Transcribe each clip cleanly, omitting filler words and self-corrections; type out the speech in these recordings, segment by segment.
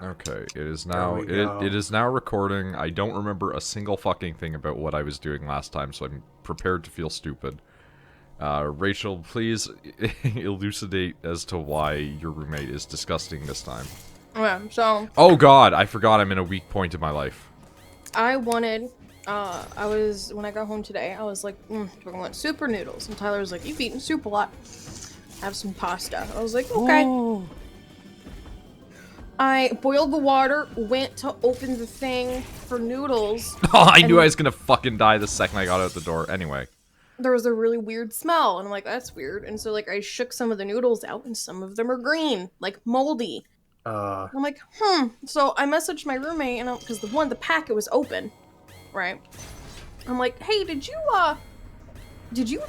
Okay, it is now it is now recording. I don't remember a single fucking thing about what I was doing last time, so I'm prepared to feel stupid. Rachel, please elucidate as to why your roommate is disgusting this time. Okay, so... Oh god, I forgot I'm in a weak point in my life. when I got home today, I was like, I want super noodles. And Tyler was like, you've eaten soup a lot. Have some pasta. I was like, okay. Ooh. I boiled the water, went to open the thing for noodles. Oh, I knew I was gonna fucking die the second I got out the door. Anyway. There was a really weird smell, and I'm like, that's weird. And so, like, I shook some of the noodles out, and some of them are green, like moldy. I'm like, So I messaged my roommate, and because the packet was open, right? I'm like, hey, did you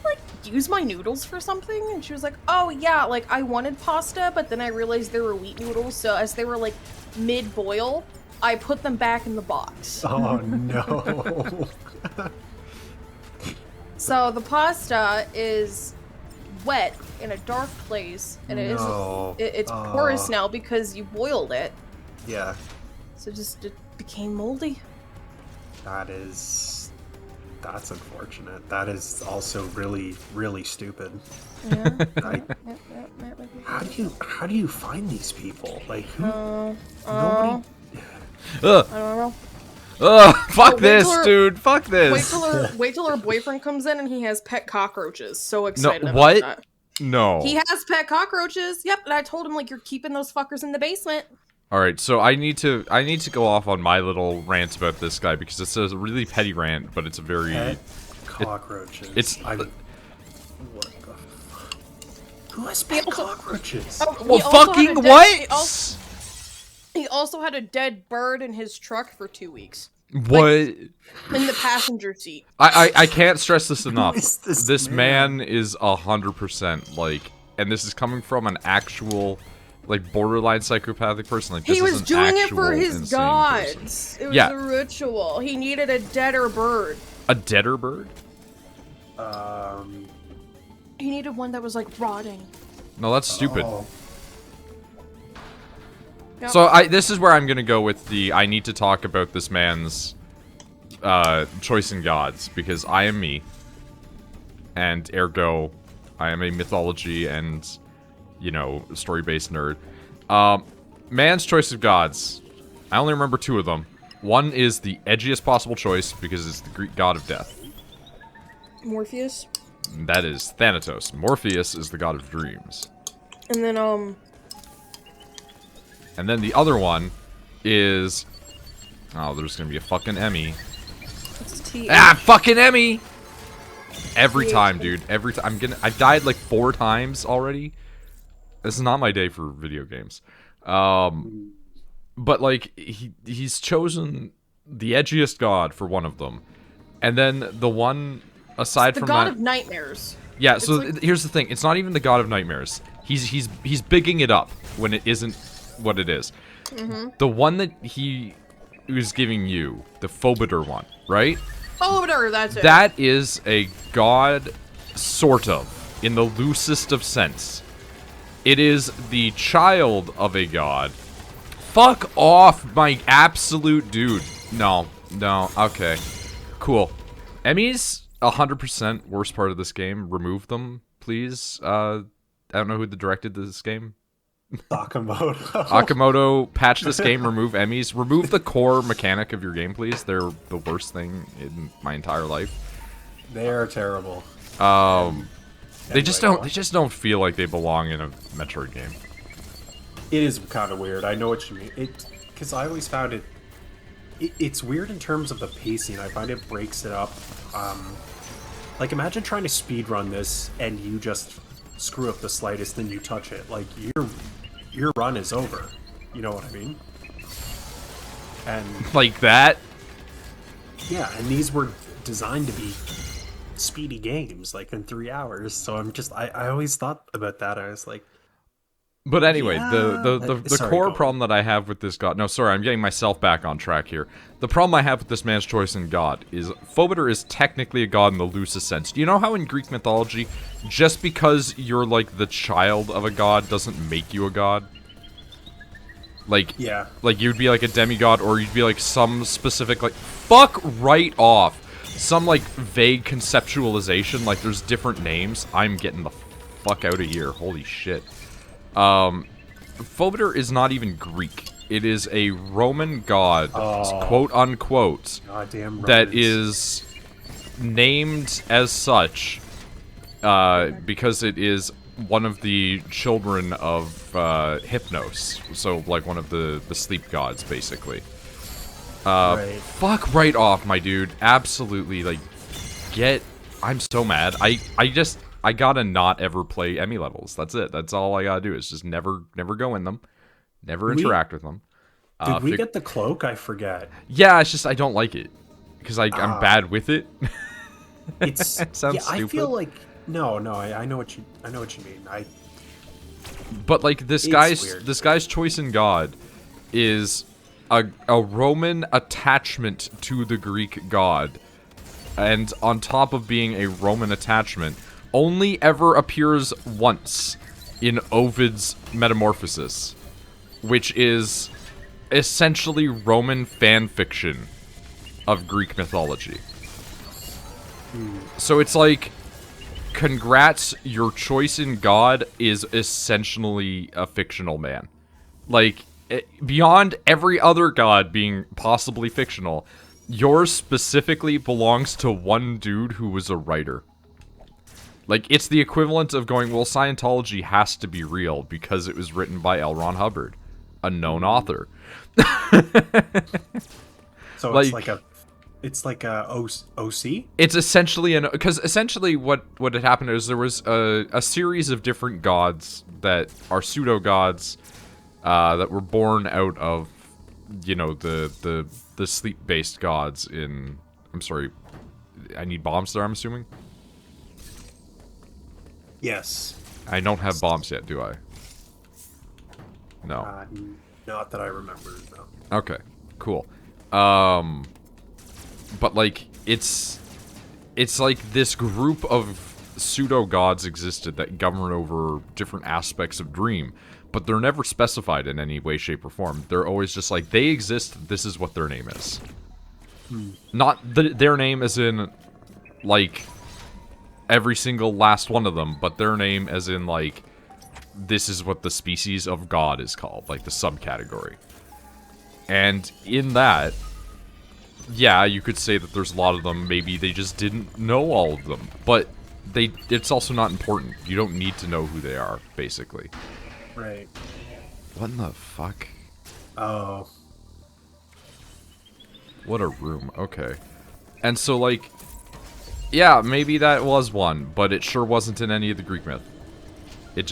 like use my noodles for something? And she was like, oh yeah, like I wanted pasta, but then I realized they were wheat noodles, so as they were like mid-boil, I put them back in the box. Oh no. So the pasta is wet in a dark place, and it's porous now because you boiled it. Yeah. So it became moldy. That's unfortunate. That is also really, really stupid. Yeah. How do you find these people? Like, nobody... I don't know. Fuck this, dude. Fuck this. Wait till her boyfriend comes in and he has pet cockroaches. So excited about what? that. No. He has pet cockroaches. Yep, and I told him, like, you're keeping those fuckers in the basement. Alright, so I need to go off on my little rant about this guy because it's a really petty rant, but it's a very... Pet cockroaches. What the fuck? Who has pet cockroaches? Well, fucking what? He also had a dead bird in his truck for 2 weeks. What? Like, in the passenger seat. I can't stress this enough. This man is 100%, like, and this is coming from an actual... like, borderline psychopathic person. Like, this he was doing it for his gods. Person. It was a ritual. He needed a deader bird. A deader bird? He needed one that was, like, rotting. No, that's stupid. Yep. So, this is where I'm gonna go with the, I need to talk about this man's, choice in gods, because I am me. And, ergo, I am a mythology and... you know, story-based nerd. Man's choice of gods. I only remember 2 of them. One is the edgiest possible choice, because it's the Greek god of death. Morpheus? That is Thanatos. Morpheus is the god of dreams. And then, And then the other one is... oh, there's gonna be a fucking E.M.M.I. What's T? Ah, fucking E.M.M.I! Every time, dude. Every time. I've died like 4 times already. This is not my day for video games. But, like, he's chosen the edgiest god for one of them. And then the one, aside from that... the god of nightmares. Yeah, it's so like... here's the thing. It's not even the god of nightmares. He's bigging it up when it isn't what it is. Mm-hmm. The one that he was giving you, the Phobiter one, right? Phobiter, that's it. That is a god, sort of, in the loosest of sense. It is the child of a god. Fuck off, my absolute dude. No, okay. Cool. E.M.M.I.s, 100% worst part of this game. Remove them, please. I don't know who directed this game. Akamoto, patch this game, remove E.M.M.I.s. Remove the core mechanic of your game, please. They're the worst thing in my entire life. They are terrible. They just don't feel like they belong in a Metroid game. It is kind of weird. I know what you mean. Because I always found it's weird in terms of the pacing. I find it breaks it up. Like, imagine trying to speedrun this and you just screw up the slightest and you touch it. Like, your run is over. You know what I mean? And like that? Yeah, and these were designed to be speedy games, like in 3 hours. So I always thought about that. I was like, but anyway, yeah. the core problem that I have with this god... no, sorry, I'm getting myself back on track here. The problem I have with this man's choice in god is Phobiter is technically a god in the loosest sense. Do you know how in Greek mythology, just because you're like the child of a god doesn't make you a god? Like, yeah. like you'd be like a demigod, or you'd be like some specific, like, fuck right off. Some, like, vague conceptualization, like there's different names. I'm getting the fuck out of here. Holy shit. Phobetor is not even Greek. It is a Roman god, quote unquote, Goddamn that Romans. is named as such because it is one of the children of Hypnos. So, like, one of the sleep gods, basically. Right. Fuck right off, my dude. Absolutely, like, I'm so mad. I gotta not ever play E.M.M.I. levels. That's it. That's all I gotta do is just never go in them. Never interact with them. Did we get the cloak? I forget. Yeah, it's just I don't like it. Because I'm bad with it. It's it sounds stupid. I feel like no, I know what you mean. But like this guy's choice in God is a Roman attachment to the Greek god. And on top of being a Roman attachment, only ever appears once in Ovid's Metamorphosis, which is essentially Roman fan fiction of Greek mythology. So it's like, congrats, your choice in God is essentially a fictional man. Like, beyond every other god being possibly fictional, yours specifically belongs to one dude who was a writer. Like, it's the equivalent of going, well, Scientology has to be real because it was written by L. Ron Hubbard, a known author. So like, it's like a OC? It's essentially because essentially what had happened is there was a series of different gods that are pseudo gods that were born out of, you know, the sleep based gods in. I'm sorry, I need bombs there. I'm assuming. Yes. I don't have bombs yet, do I? No. Not that I remember. No. Okay. Cool. But like it's like this group of pseudo gods existed that govern over different aspects of Dream, but they're never specified in any way, shape, or form. They're always just like, they exist, this is what their name is. Not their name as in like every single last one of them, but their name as in like, this is what the species of god is called, like the subcategory. And in that, yeah, you could say that there's a lot of them. Maybe they just didn't know all of them. But it's also not important. You don't need to know who they are, basically. Right. What in the fuck? Oh. What a room. Okay. And so, like, yeah, maybe that was one, but it sure wasn't in any of the Greek myth. It's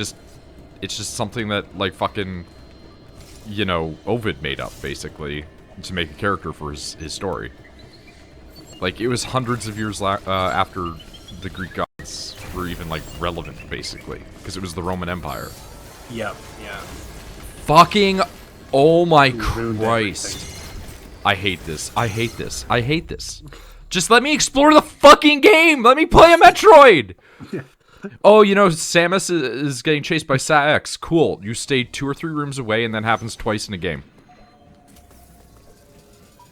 just something that, like, fucking, you know, Ovid made up, basically, to make a character for his story. Like, it was hundreds of years after the Greek gods were even, like, relevant, basically. Because it was the Roman Empire. Yep, yeah. Fucking, oh my Christ. Everything. I hate this. I hate this. I hate this. Just let me explore the fucking game! Let me play a Metroid! Oh, you know, Samus is getting chased by Sa-X. Cool. You stay 2 or 3 rooms away, and that happens twice in a game.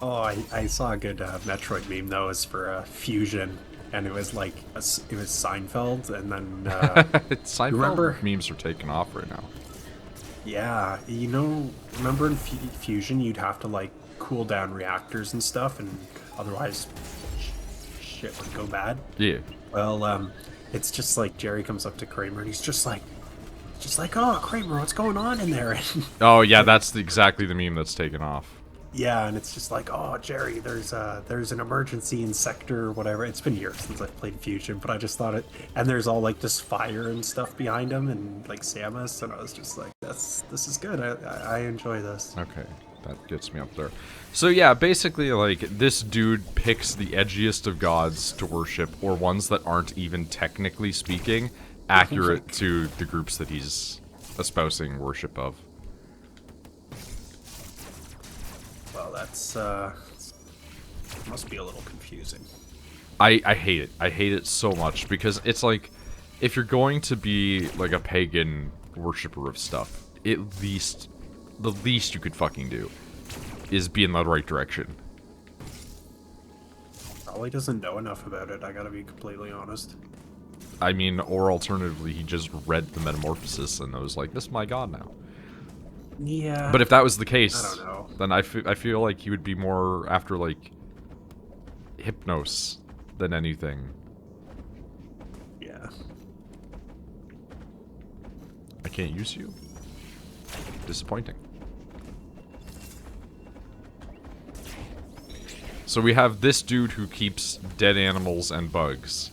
Oh, I saw a good Metroid meme, though. It was for Fusion, and it was like, it was Seinfeld, and then... Seinfeld memes are taking off right now. Yeah, you know, remember in Fusion, you'd have to, like, cool down reactors and stuff, and otherwise shit would go bad? Yeah. Well, it's just like Jerry comes up to Kramer, and he's just like, oh, Kramer, what's going on in there? Oh, yeah, that's exactly the meme that's taken off. Yeah, and it's just like, oh, Jerry, there's an emergency in sector whatever. It's been years since I played Fusion, but I just thought it, and there's all like this fire and stuff behind him, and like Samus, and I was just like, this is good. I enjoy this. Okay, that gets me up there. So yeah, basically, like, this dude picks the edgiest of gods to worship, or ones that aren't even technically speaking accurate to the groups that he's espousing worship of. Well, that's must be a little confusing. I hate it. I hate it so much, because it's like, if you're going to be like a pagan worshiper of stuff, at least the least you could fucking do is be in the right direction. Probably doesn't know enough about it, I gotta be completely honest. I mean, or alternatively, he just read the Metamorphosis and was like, this is my god now. Yeah. But if that was the case, I don't know. then I feel like he would be more after, like, Hypnos than anything. Yeah. I can't use you? Disappointing. So we have this dude who keeps dead animals and bugs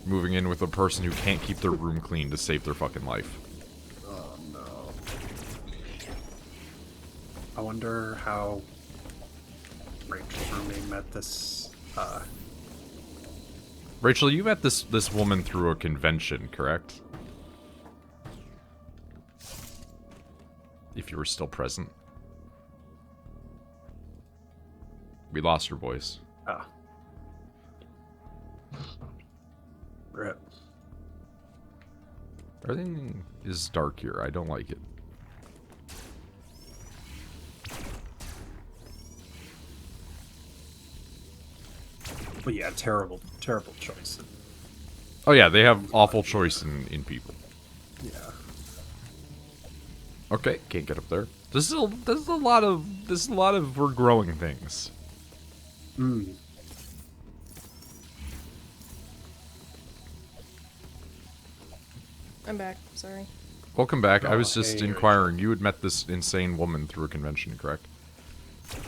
moving in with a person who can't keep their room clean to save their fucking life. Oh no. I wonder how Rachel's roommate met this, Rachel, you met this woman through a convention, correct? If you were still present. We lost her voice. Ah. Rip. Everything is dark here. I don't like it. But yeah, terrible choice. Oh yeah, they have awful choice in people. Yeah. Okay, can't get up there. This is a lot of we're growing things. Mm. I'm back. Sorry. Welcome back. I was Oh, just hey, inquiring. You had met this insane woman through a convention, correct?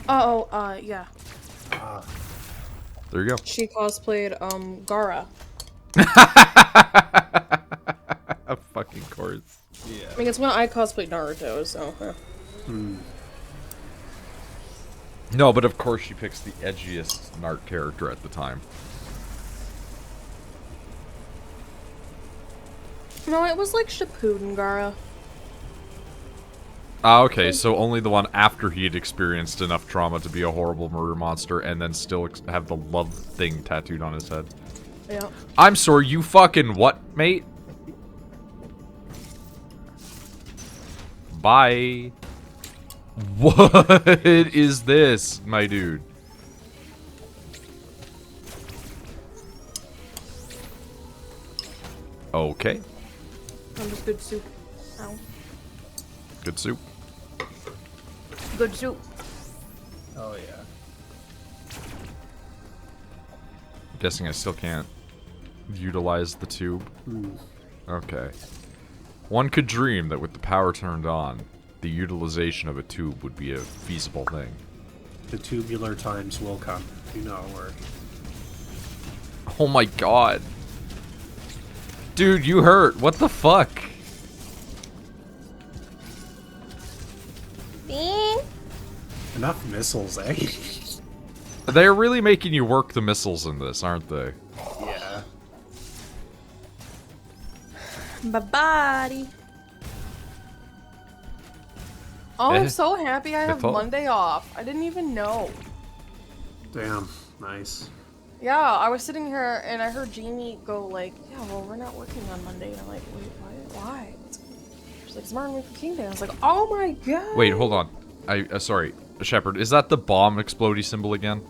Yeah. There you go. She cosplayed, Gara. A fucking course. Yeah. I mean, it's when I cosplayed Naruto, so... No, but of course she picks the edgiest Nart character at the time. No, it was like Shippuden Gara. Ah, okay, so only the one after he had experienced enough trauma to be a horrible murder monster and then still have the love thing tattooed on his head. Yeah. I'm sorry, you fucking what, mate? Bye. What is this, my dude? Okay. I'm just good soup. Ow. Good soup. Good soup. Oh yeah. Guessing I still can't utilize the tube. Okay. One could dream that with the power turned on, the utilization of a tube would be a feasible thing. The tubular times will come. You know, or Oh my god. Dude, you hurt. What the fuck? enough missiles, eh? They're really making you work the missiles in this, aren't they? Yeah. Bye-bye. Oh, I'm so happy I have Monday off. I didn't even know. Damn. Nice. Yeah, I was sitting here and I heard Jamie go like, yeah, well, we're not working on Monday. And I'm like, wait, why? She's like, it's Martin Luther King Day. I was like, oh my god. Wait, hold on. Sorry, Shepard, is that the bomb explodey symbol again?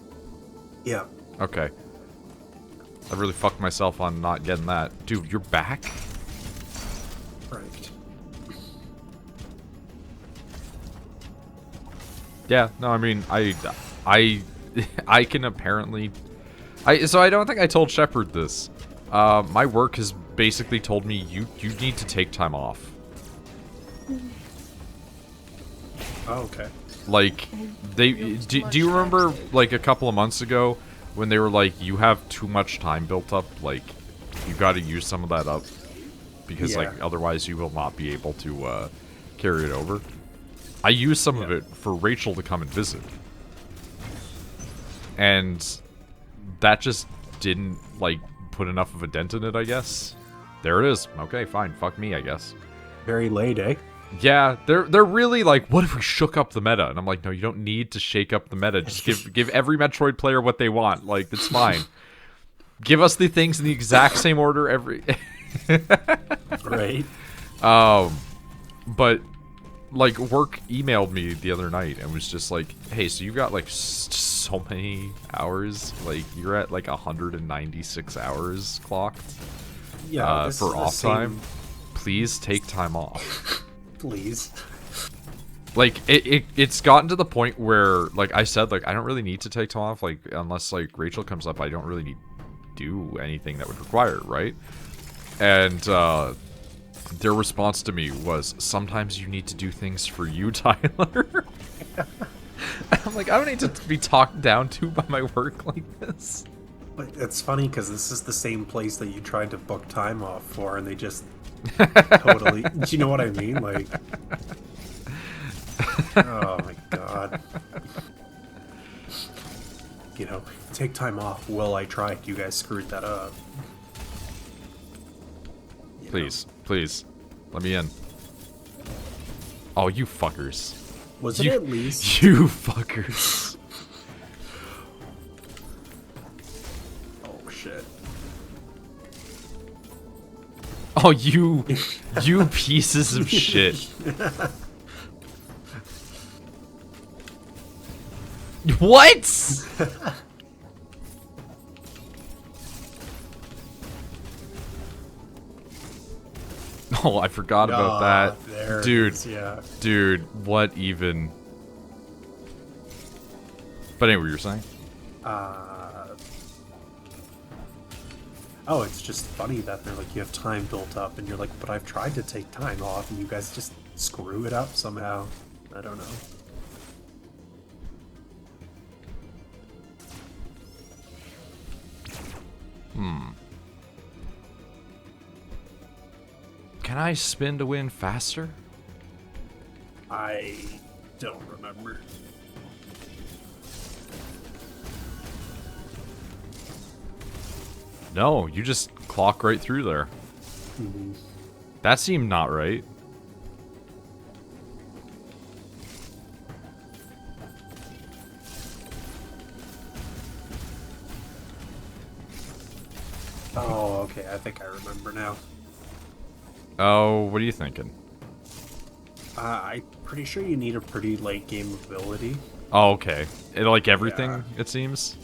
Yeah. Okay. I really fucked myself on not getting that. Dude, you're back? Right. Yeah, no, I mean, I can apparently... So I don't think I told Shepard this. My work has basically told me you need to take time off. Oh, okay. Like, do you remember, like, a couple of months ago when they were like, you have too much time built up, like, you gotta use some of that up, because, like, otherwise you will not be able to, carry it over? I used some of it for Rachel to come and visit. And that just didn't, like, put enough of a dent in it, I guess. There it is. Okay, fine. Fuck me, I guess. Very late, eh? Yeah, they're really like, what if we shook up the meta? And I'm like, no, you don't need to shake up the meta. Just give every Metroid player what they want. Like, it's fine. Give us the things in the exact same order every... Right. But like, work emailed me the other night and was just like, hey, so you've got, like, so many hours. Like, you're at, like, 196 hours clocked for off time. Please take time off. Please. Like, it's gotten to the point where, like I said, like, I don't really need to take time off. Like, unless, like, Rachel comes up, I don't really need to do anything that would require it, right? And, their response to me was, sometimes you need to do things for you, Tyler. I'm like, I don't need to be talked down to by my work like this. But it's funny because this is the same place that you tried to book time off for, and they just totally... Do you know what I mean? Like... Oh my god. You know, take time off. Well, I tried. You guys screwed that up. Please, please, let me in. Oh, you fuckers. Was it at least? You fuckers. Oh, shit. Oh, you pieces of shit. What? Oh, I forgot about that. Dude, yeah. Dude, what even? But anyway, you were saying? Oh, it's just funny that they're like, you have time built up, and you're like, but I've tried to take time off, and you guys just screw it up somehow. I don't know. Can I spin to win faster? I don't remember. No, you just clock right through there. Mm-hmm. That seemed not right. Oh, okay, I think I remember now. Oh, what are you thinking? I'm pretty sure you need a pretty late game ability. Oh, okay. Like everything, it seems.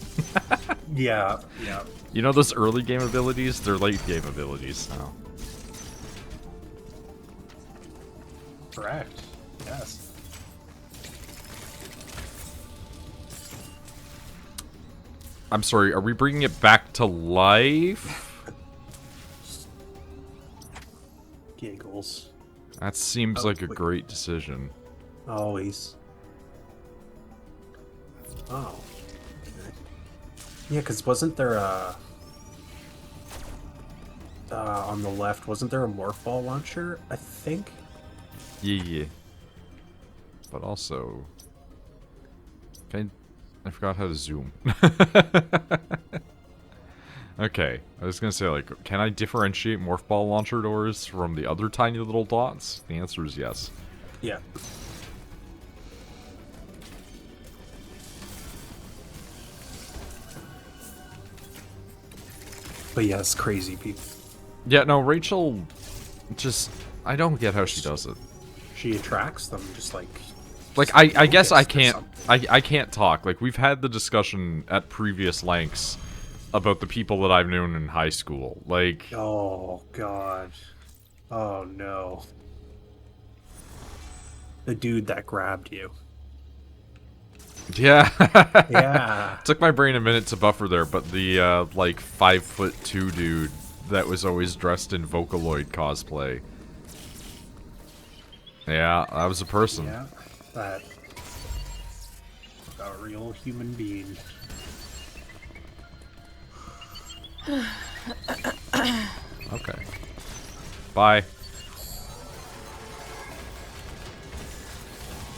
Yeah, yeah. You know those early game abilities? They're late game abilities now. Correct. Yes. I'm sorry, are we bringing it back to life? Giggles. That seems like a great decision. Always. Oh. Okay. Yeah, because wasn't there on the left, wasn't there a morph ball launcher? I think? Yeah. But also... I forgot how to zoom. Okay, I was gonna say, like, can I differentiate morph ball launcher doors from the other tiny little dots? The answer is yes. Yeah. But yes, crazy people. Yeah, no, Rachel just... I don't get how she does it. She attracts them, just like... Like, I guess I can't... I can't talk. Like, we've had the discussion at previous lengths about the people that I've known in high school. Like... Oh, God. Oh, no. The dude that grabbed you. Yeah. Yeah. Took my brain a minute to buffer there, but the, like, 5'2" dude that was always dressed in Vocaloid cosplay. Yeah, that was a person. Yeah, that... a real human being. Okay. Bye.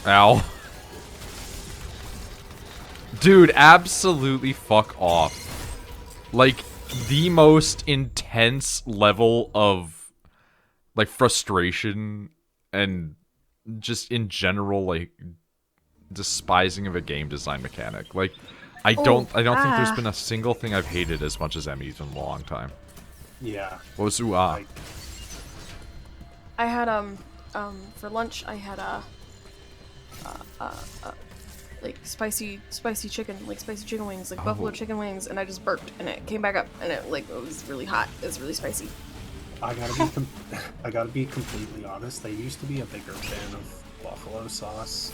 Ow. Dude, absolutely fuck off. Like, the most intense level of, like, frustration and just in general, like, despising of a game design mechanic. Like, I don't think there's been a single thing I've hated as much as E.M.M.I.s in a long time. Yeah. What was ooh-ah? I had, for lunch, I had, like spicy chicken, like spicy chicken wings, like buffalo chicken wings, and I just burped, and it came back up, and it was really hot. It was really spicy. I gotta be completely honest. I used to be a bigger fan of buffalo sauce,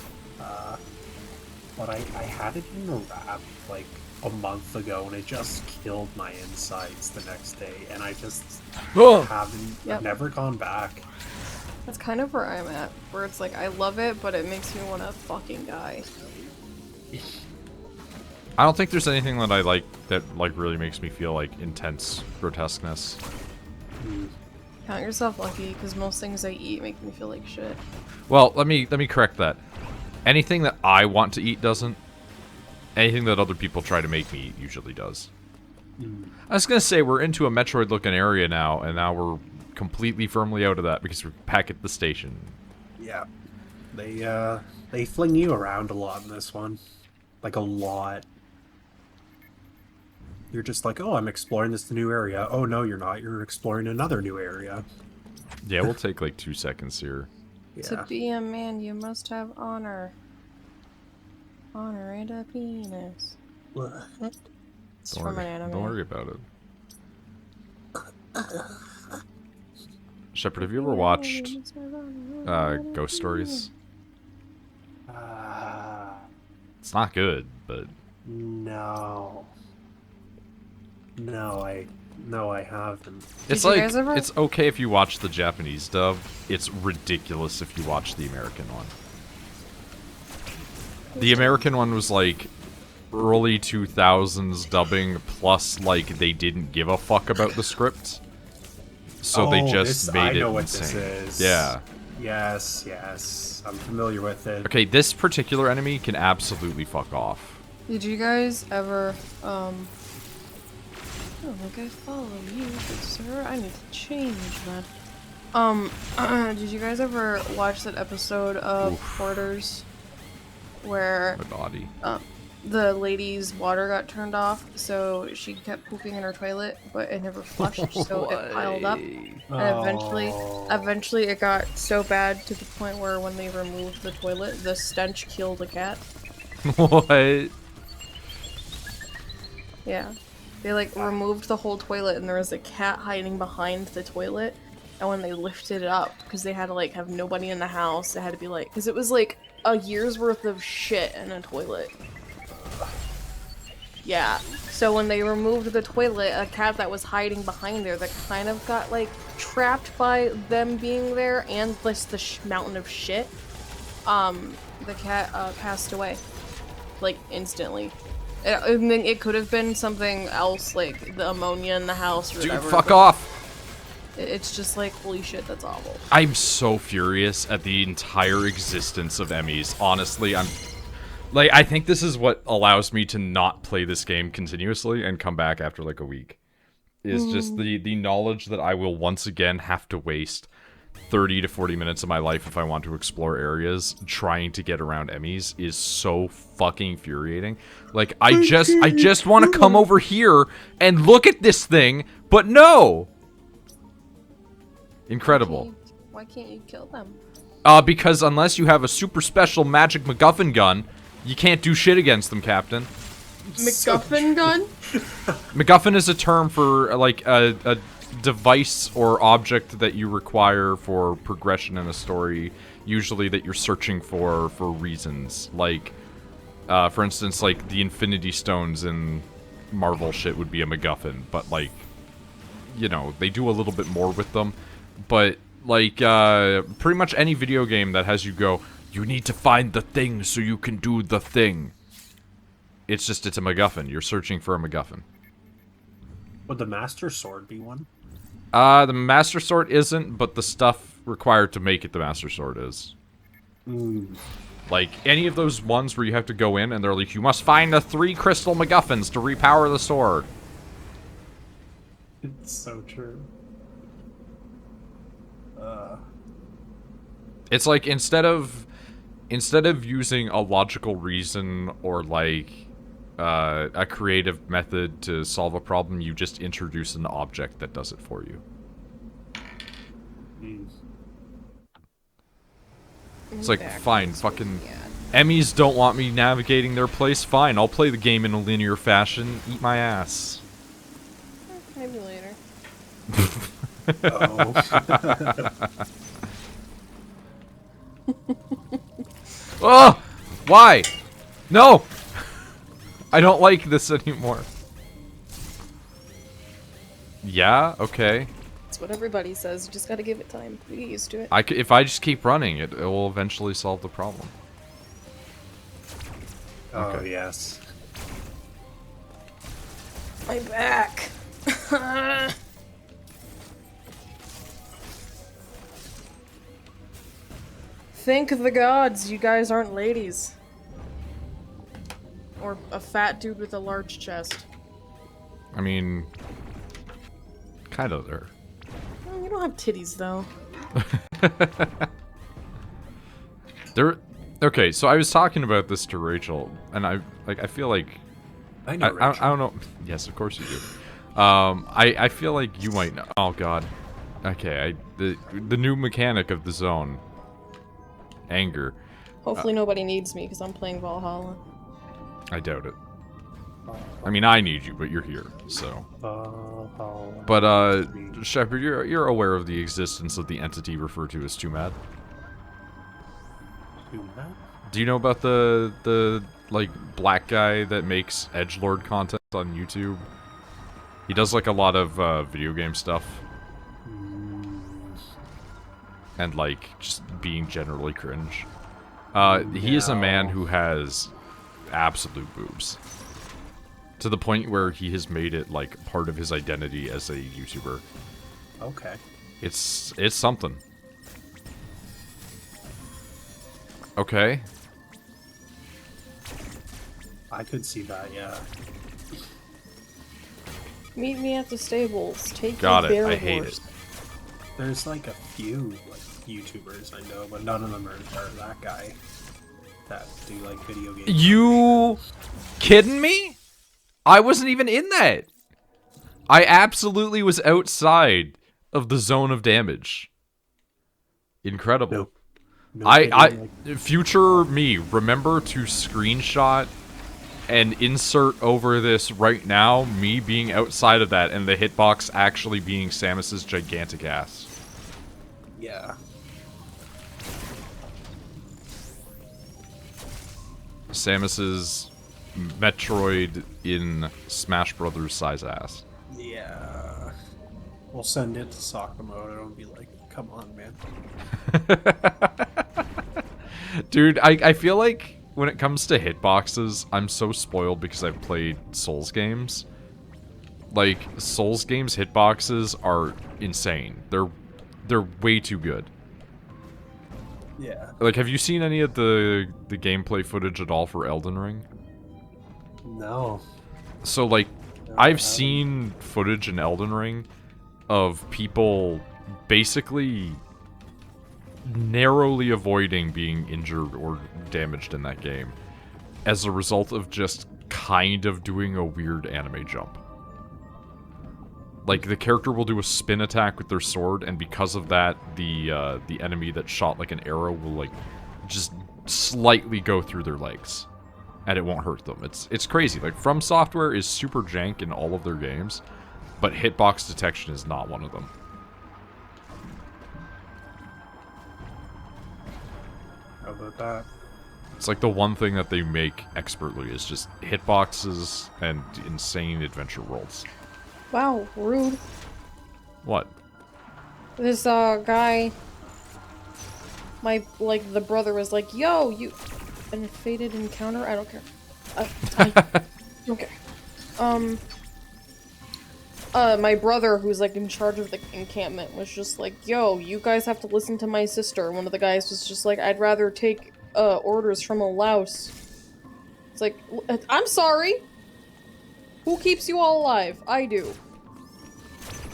but I had it in a wrap like a month ago, and it just killed my insides the next day, and I just haven't never gone back. That's kind of where I'm at, where it's like I love it, but it makes me want to fucking die. I don't think there's anything that I like that really makes me feel like intense grotesqueness. Count yourself lucky, because most things I eat make me feel like shit. Well, let me correct that. Anything that I want to eat doesn't. Anything that other people try to make me eat usually does. I was gonna say we're into a Metroid-looking area now, and now we're completely firmly out of that because we're back at the station. Yeah, they fling you around a lot in this one, like a lot. You're just like, oh, I'm exploring this new area. Oh, no, you're not. You're exploring another new area. Yeah, we'll take like 2 seconds here. Yeah. To be a man, you must have honor. Honor and a penis. It's from an anime. Don't worry about it. Shepard, have you ever watched Ghost Stories? It's not good, but... No, I haven't. It's like, it's okay if you watch the Japanese dub. It's ridiculous if you watch the American one. The American one was like early 2000s dubbing, plus like they didn't give a fuck about the script. So they just made it insane. I know what this is. Yeah. Yes, I'm familiar with it. Okay, this particular enemy can absolutely fuck off. Did you guys ever, I don't think I follow you, good sir. I need to change that. Did you guys ever watch that episode of Hoarders where my body. The lady's water got turned off, so she kept pooping in her toilet, but it never flushed, so it piled up. And eventually it got so bad to the point where when they removed the toilet, the stench killed a cat. What? Yeah. They like removed the whole toilet and there was a cat hiding behind the toilet. And when they lifted it up, because they had to like have nobody in the house, it had to be like, because it was like a year's worth of shit in a toilet. Yeah. So when they removed the toilet, a cat that was hiding behind there that kind of got like trapped by them being there and the mountain of shit, the cat passed away. Like instantly. I mean, it could have been something else, like the ammonia in the house or whatever. Dude, fuck off! It's just like, holy shit, that's awful. I'm so furious at the entire existence of E.M.M.I.s. Honestly, I think this is what allows me to not play this game continuously and come back after like a week. Is just the knowledge that I will once again have to waste 30 to 40 minutes of my life if I want to explore areas trying to get around E.M.M.I.s is so fucking infuriating. Like, I just want to come over here and look at this thing, but no! Incredible. Why can't you kill them? Because unless you have a super special magic MacGuffin gun, you can't do shit against them, Captain. MacGuffin gun? MacGuffin is a term for, like, a device or object that you require for progression in a story, usually that you're searching for reasons. Like, for instance, like, the Infinity Stones in Marvel shit would be a MacGuffin, but, like, you know, they do a little bit more with them. But, like, pretty much any video game that has you go, you need to find the thing so you can do the thing. It's just, it's a MacGuffin. You're searching for a MacGuffin. Would the Master Sword be one? The Master Sword isn't, but the stuff required to make it the Master Sword is. Like, any of those ones where you have to go in and they're like, you must find the 3 crystal MacGuffins to repower the sword. It's so true. It's like, instead of using a logical reason or, like, a creative method to solve a problem, you just introduce an object that does it for you. It's like, fine, fucking E.M.M.I.s don't want me navigating their place. Fine, I'll play the game in a linear fashion. Eat my ass. Maybe later. Oh! Why? No! I don't like this anymore. Yeah, okay. That's what everybody says. You just gotta give it time. You get used to it. If I just keep running, it will eventually solve the problem. Oh, yes. My back. Thank the gods you guys aren't ladies. Or a fat dude with a large chest. I mean... kind of there. Well, you don't have titties, though. Okay, so I was talking about this to Rachel, and I feel like... I know Rachel. I don't know... Yes, of course you do. I feel like you might know... Oh, God. Okay, the new mechanic of the zone. Anger. Hopefully nobody needs me, because I'm playing Valhalla. I doubt it. I mean, I need you, but you're here, so... But, Shepard, you're aware of the existence of the entity referred to as Too Mad? Too Mad? Do you know about the like, black guy that makes edgelord content on YouTube? He does, like, a lot of, video game stuff. And, like, just being generally cringe. He is a man who has absolute boobs. To the point where he has made it, like, part of his identity as a YouTuber. Okay. It's something. Okay. I could see that, yeah. Meet me at the stables. Take Got your it. bear I hate horse. it. There's like a few like YouTubers I know, but none of them are that guy that do like video games. You kidding me? I wasn't even in that. I absolutely was outside of the zone of damage. Incredible. Nope. Future me, remember to screenshot and insert over this right now me being outside of that and the hitbox actually being Samus's gigantic ass. Yeah. Samus's Metroid in Smash Brothers size ass. Yeah. We'll send it to soccer mode and it'll be like, come on, man. Dude, I feel like when it comes to hitboxes, I'm so spoiled because I've played Souls games. Like, Souls games hitboxes are insane. They're way too good. Yeah. Like, have you seen any of the gameplay footage at all for Elden Ring? No. So, like, I've seen footage in Elden Ring of people basically narrowly avoiding being injured or damaged in that game as a result of just kind of doing a weird anime jump. Like, the character will do a spin attack with their sword, and because of that, the enemy that shot like an arrow will, like, just slightly go through their legs. And it won't hurt them. It's crazy. Like, From Software is super jank in all of their games, but hitbox detection is not one of them. How about that? It's like the one thing that they make expertly is just hitboxes and insane adventure worlds. Wow, rude. What? This guy, the brother was like, yo, you, and fated encounter? I don't care. I don't care. My brother, who's like in charge of the encampment, was just like, yo, you guys have to listen to my sister. One of the guys was just like, I'd rather take orders from a louse. It's like, I'm sorry. Who keeps you all alive? I do.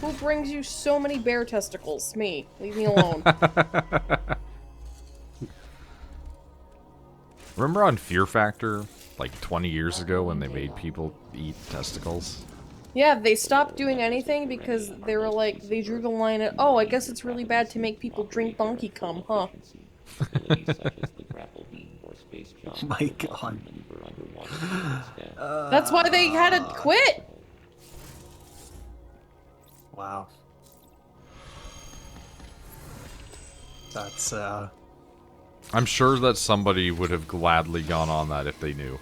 Who brings you so many bear testicles? Me. Leave me alone. Remember on Fear Factor, like 20 years ago when they made people eat testicles? Yeah, they stopped doing anything because they were like, they drew the line at, oh, I guess it's really bad to make people drink donkey cum, huh? My God. That's why they had to quit. Wow. That's I'm sure that somebody would have gladly gone on that if they knew.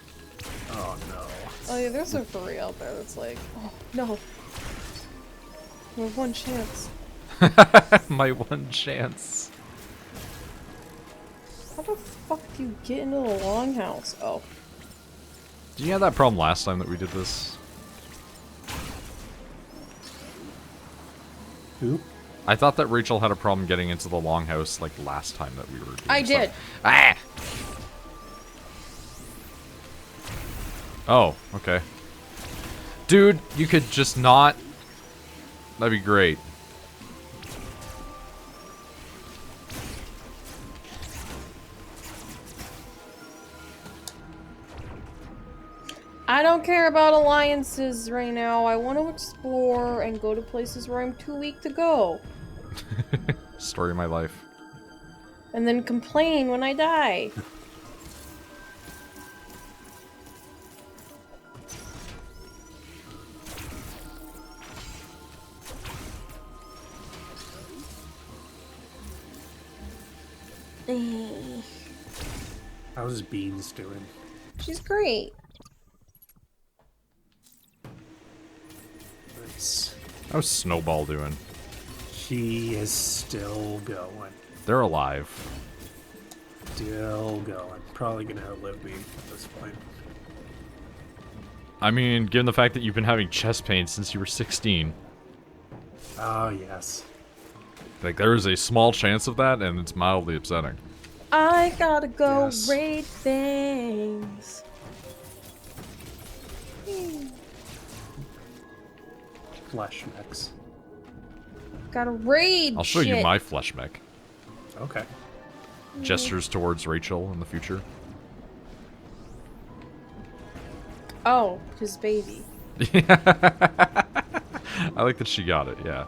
oh no. Oh yeah, there's a furry out there that's like, oh no. We have one chance. My one chance. How the fuck do you get into the longhouse? Oh. Did you have that problem last time that we did this? Who? I thought that Rachel had a problem getting into the longhouse like last time that we were doing I did. Ah! Oh, okay. Dude, you could just not... That'd be great. I don't care about alliances right now. I want to explore and go to places where I'm too weak to go. Story of my life. And then complain when I die. How's Beans doing? She's great. Nice. How's Snowball doing? She is still going. They're alive. Still going. Probably gonna outlive me at this point. I mean, given the fact that you've been having chest pain since you were 16. Oh, yes. Like, there is a small chance of that, and it's mildly upsetting. I gotta go Yes. raid things. Flesh mix. Gotta raid I'll show you shit. my flesh mech. Okay. Gestures towards Rachel in the future. Oh, his baby. I like that she got it, yeah.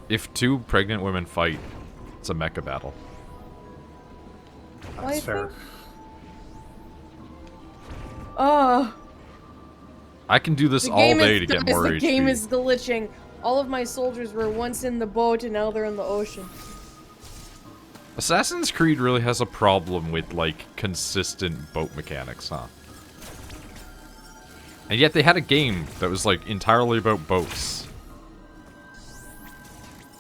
If two pregnant women fight, it's a mecha battle. Why That's you fair. think- Oh, I can do this the all game day is, to get guys, more the HP. game is glitching. All of my soldiers were once in the boat and now they're in the ocean. Assassin's Creed really has a problem with, like, consistent boat mechanics, huh? And yet they had a game that was, like, entirely about boats.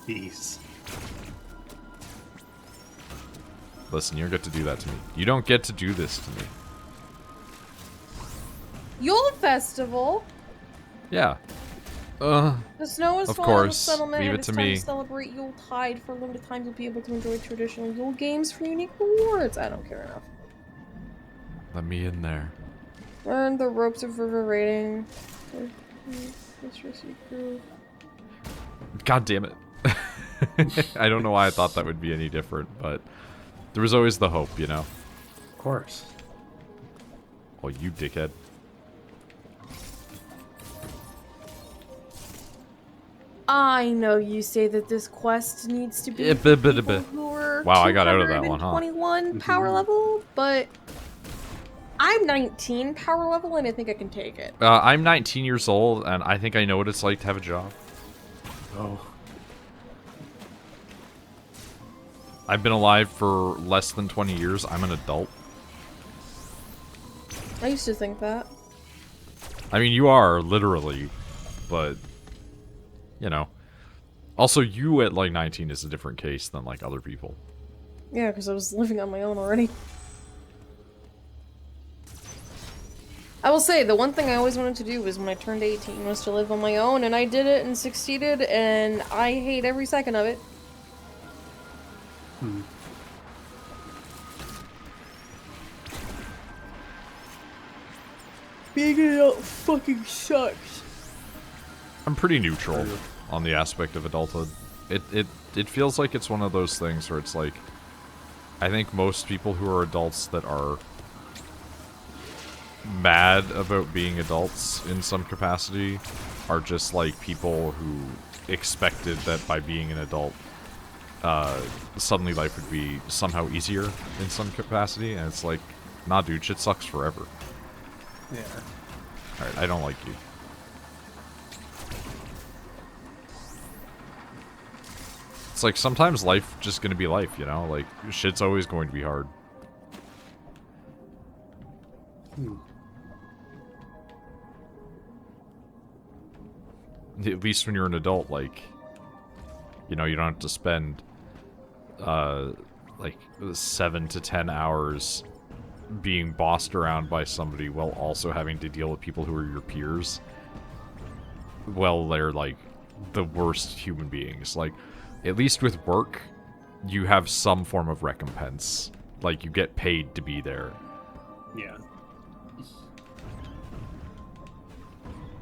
Jeez. Listen, you don't get to do that to me. You don't get to do this to me. Yule Festival. Yeah. The snow is Of falling on the course. settlement, Leave and it it's to time me. to celebrate Yuletide. For a limited time, you'll be able to enjoy traditional Yule games for unique rewards. I don't care enough. Let me in there. Learn the ropes of river raiding. God damn it. I don't know why I thought that would be any different, but there was always the hope, you know? Of course. Oh, you dickhead. I know you say that this quest needs to be Yeah, for buh, buh, people buh. who are Wow, I got out of that one, huh? 221 power level, but I'm 19 power level and I think I can take it. I'm 19 years old, and I think I know what it's like to have a job. Oh. I've been alive for less than 20 years. I'm an adult. I used to think that. I mean, you are, literally, but, you know. Also, you at, like, 19 is a different case than, like, other people. Yeah, because I was living on my own already. I will say, the one thing I always wanted to do was when I turned 18 was to live on my own, and I did it and succeeded, and I hate every second of it. Being an adult fucking sucks. I'm pretty neutral on the aspect of adulthood. It feels like it's one of those things where it's like, I think most people who are adults that are mad about being adults in some capacity are just like people who expected that by being an adult suddenly life would be somehow easier in some capacity, and it's like, nah, dude, shit sucks forever. Yeah. Alright, I don't like you. It's like, sometimes life just gonna be life, you know? Like, shit's always going to be hard. At least when you're an adult, like, you know, you don't have to spend, like, 7 to 10 hours being bossed around by somebody while also having to deal with people who are your peers. Well, they're, like, the worst human beings. Like, at least with work, you have some form of recompense. Like, you get paid to be there. Yeah.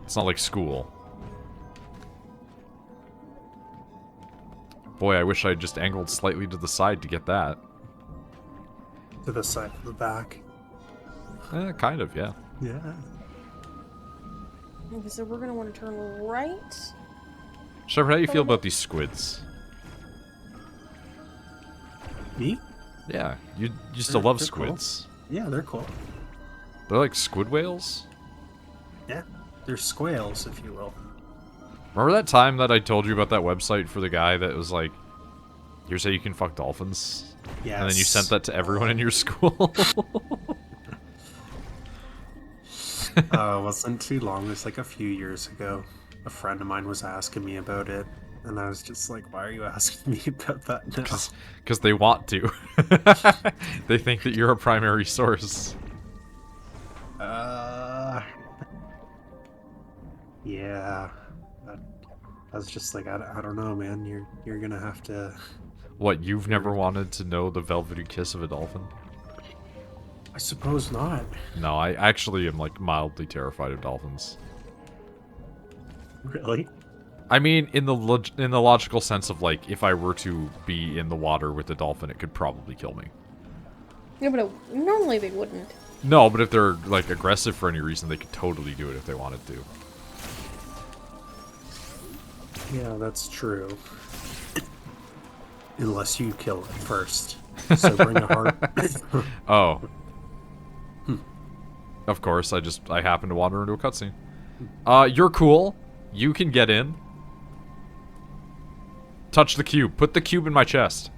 It's not like school. Boy, I wish I just angled slightly to the side to get that. To the side of the back. Kind of, yeah. Yeah. Okay, so we're gonna want to turn right. Shepard, how do you feel about these squids? Me? Yeah, you used to love they're cool. squids. Yeah, they're cool. They're like squid whales? Yeah. They're squales, if you will. Remember that time that I told you about that website for the guy that was like, here's how you can fuck dolphins? Yes. And then you sent that to everyone in your school? It wasn't too long. It was like a few years ago. A friend of mine was asking me about it. And I was just like, why are you asking me about that now? Because they want to. They think that you're a primary source. Yeah. I was just like, I don't know, man. You're gonna have to... What, you've never wanted to know the velvety kiss of a dolphin? I suppose not. No, I actually am, like, mildly terrified of dolphins. Really? I mean, in the logical sense of, like, if I were to be in the water with a dolphin, it could probably kill me. Yeah, but normally they wouldn't. No, but if they're, like, aggressive for any reason, they could totally do it if they wanted to. Yeah, that's true. Unless you kill it first. So bring a heart. Oh. Of course, I happened to wander into a cutscene. You're cool. You can get in. Touch the cube. Put the cube in my chest.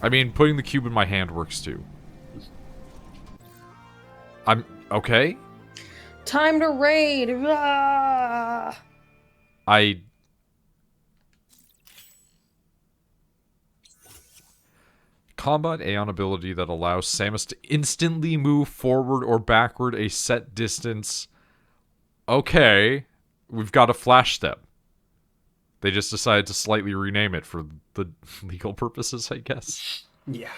I mean, putting the cube in my hand works too. I'm... okay? Time to raid! Ah! Combat Aeon ability that allows Samus to instantly move forward or backward a set distance. Okay. We've got a flash step. They just decided to slightly rename it for the legal purposes, I guess. Yeah.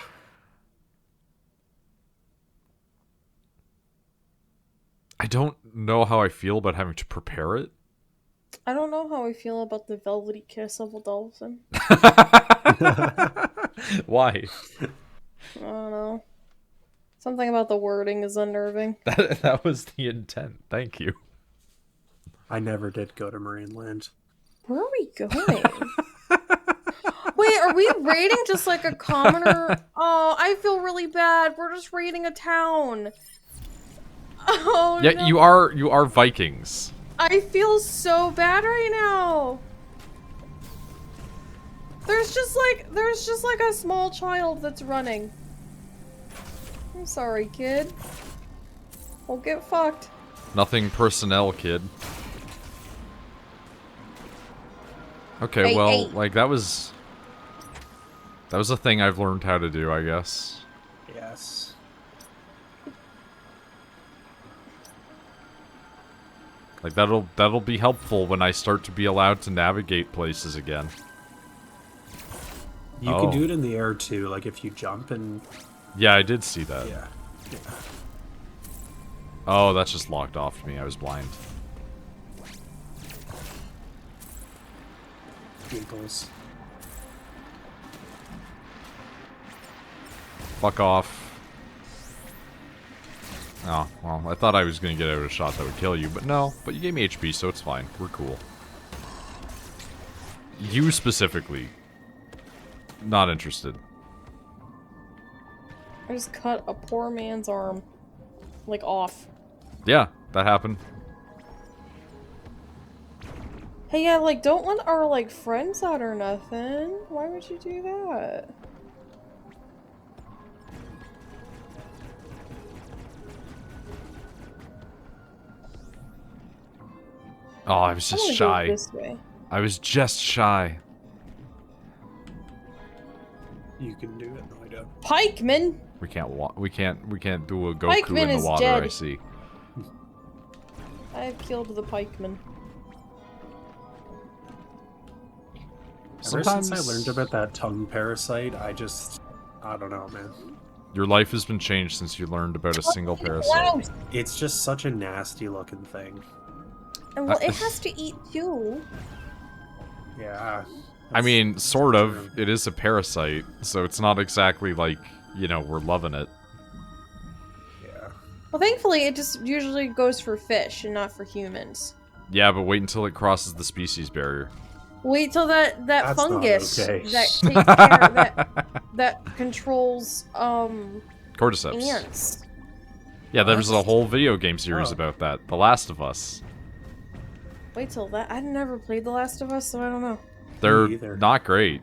I don't know how I feel about having to prepare it. I don't know how I feel about the velvety kiss of a dolphin. Why? I don't know. Something about the wording is unnerving. That was the intent. Thank you. I never did go to Marineland. Where are we going? Wait, are we raiding just like a commoner? Oh, I feel really bad. We're just raiding a town. Oh, Yeah, no. you are Vikings. I feel so bad right now. There's just like a small child that's running. I'm sorry, kid. We'll get fucked. Nothing personnel, kid. Okay, Hey, well, hey. like, that was a thing I've learned how to do, I guess. Yes. Like, that'll be helpful when I start to be allowed to navigate places again. You can do it in the air too, like if you jump and... Yeah, I did see that. Yeah. Oh, that's just locked off to me. I was blind. Giggles. Fuck off. Oh, well, I thought I was gonna get out a shot that would kill you, but no. But you gave me HP, so it's fine. We're cool. You specifically. Not interested. I just cut a poor man's arm. Like, off. Yeah, that happened. Hey, yeah, like, don't let our, like, friends out or nothing. Why would you do that? Oh, I was just shy. This way. I was just shy. You can do it. No, I don't. Pikeman! We can't do a Goku Pikeman in the is water, dead. I see. I have killed the pikeman. Ever since I learned about that tongue parasite, I don't know, man. Your life has been changed since you learned about a single parasite. It's just such a nasty looking thing. And well, it has to eat too. Yeah. I mean, sort of. It is a parasite, so it's not exactly like, you know, we're loving it. Yeah. Well, thankfully, it just usually goes for fish and not for humans. Yeah, but wait until it crosses the species barrier. Wait till that That's fungus not okay. that takes care that controls Cordyceps. ants. Yeah, there was a whole video game series about that. The Last of Us. Wait till that. I never played The Last of Us, so I don't know. They're not great.